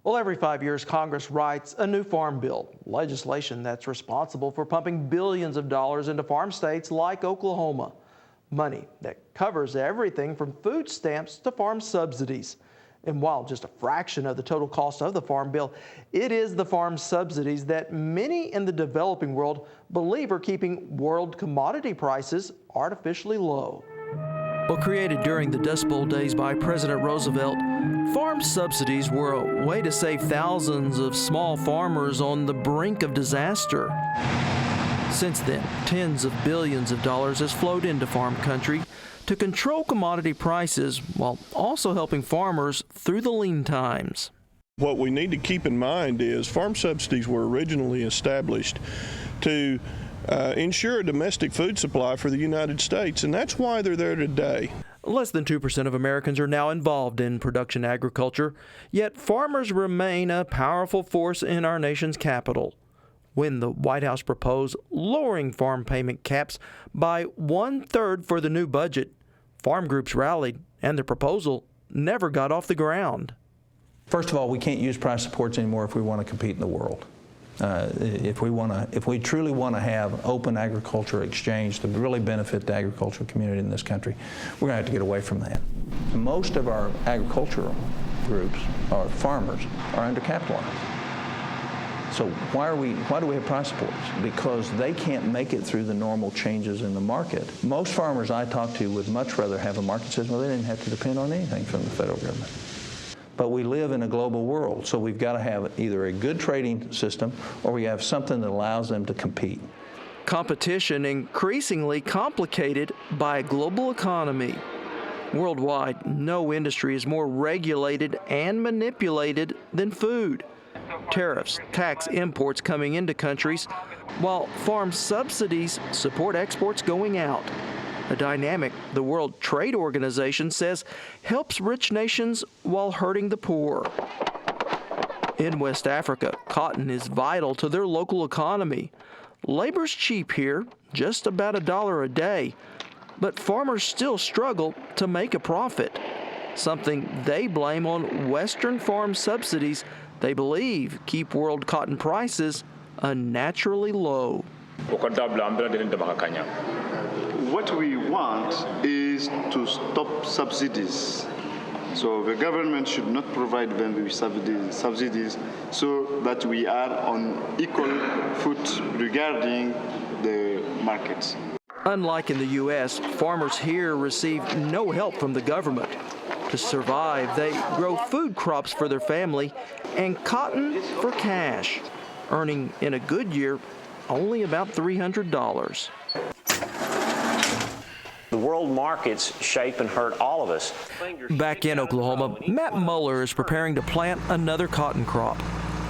Well, every 5 years, Congress writes a new farm bill, legislation that's responsible for pumping billions of dollars into farm states like Oklahoma. Money that covers everything from food stamps to farm subsidies. And while just a fraction of the total cost of the farm bill, it is the farm subsidies that many in the developing world believe are keeping world commodity prices artificially low. Well, created during the Dust Bowl days by President Roosevelt, farm subsidies were a way to save thousands of small farmers on the brink of disaster. Since then, tens of billions of dollars has flowed into farm country to control commodity prices while also helping farmers through the lean times. What we need to keep in mind is farm subsidies were originally established to ensure a domestic food supply for the United States, and that's why they're there today. Less than 2% of Americans are now involved in production agriculture, yet farmers remain a powerful force in our nation's capital. When the White House proposed lowering farm payment caps by 1/3 for the new budget, farm groups rallied, and the proposal never got off the ground. First of all, we can't use price supports anymore if we want to compete in the world. If we truly want to have open agriculture exchange to really benefit the agricultural community in this country, we're going to have to get away from that. Most of our agricultural groups, or farmers, are undercapitalized. So why do we have price supports? Because they can't make it through the normal changes in the market. Most farmers I talk to would much rather have a market system where they didn't have to depend on anything from the federal government. But we live in a global world, so we've got to have either a good trading system or we have something that allows them to compete. Competition increasingly complicated by a global economy. Worldwide, no industry is more regulated and manipulated than food. Tariffs tax imports coming into countries, while farm subsidies support exports going out. A dynamic the World Trade Organization says helps rich nations while hurting the poor. In West Africa, cotton is vital to their local economy. Labor's cheap here, just about $1 a day, but farmers still struggle to make a profit, something they blame on Western farm subsidies they believe keep world cotton prices unnaturally low. What we want is to stop subsidies. So the government should not provide them with subsidies so that we are on equal foot regarding the markets. Unlike in the U.S., farmers here receive no help from the government. To survive, they grow food crops for their family and cotton for cash, earning in a good year only about $300. The world markets shape and hurt all of us. Back in Oklahoma, Matt Muller is preparing to plant another cotton crop.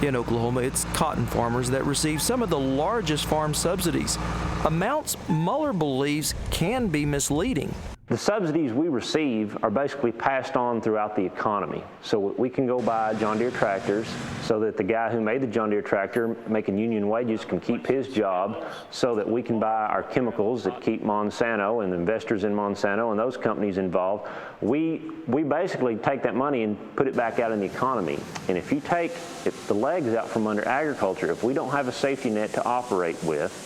In Oklahoma, it's cotton farmers that receive some of the largest farm subsidies, amounts Muller believes can be misleading. The subsidies we receive are basically passed on throughout the economy. So we can go buy John Deere tractors so that the guy who made the John Deere tractor making union wages can keep his job, so that we can buy our chemicals that keep Monsanto and the investors in Monsanto and those companies involved. We basically take that money and put it back out in the economy. And if the legs out from under agriculture, if we don't have a safety net to operate with,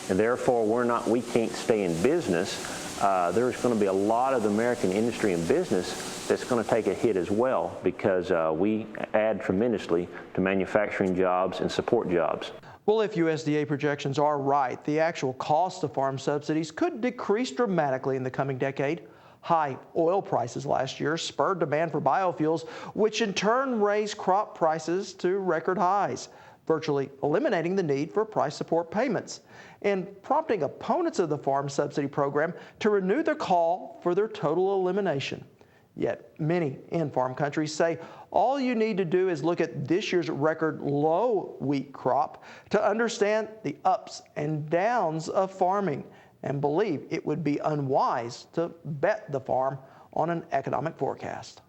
and therefore we can't stay in business, there's going to be a lot of the American industry and business that's going to take a hit as well, because we add tremendously to manufacturing jobs and support jobs. Well, if USDA projections are right, the actual cost of farm subsidies could decrease dramatically in the coming decade. High oil prices last year spurred demand for biofuels, which in turn raised crop prices to record highs, virtually eliminating the need for price support payments, and prompting opponents of the farm subsidy program to renew their call for their total elimination. Yet many in farm countries say all you need to do is look at this year's record low wheat crop to understand the ups and downs of farming, and believe it would be unwise to bet the farm on an economic forecast.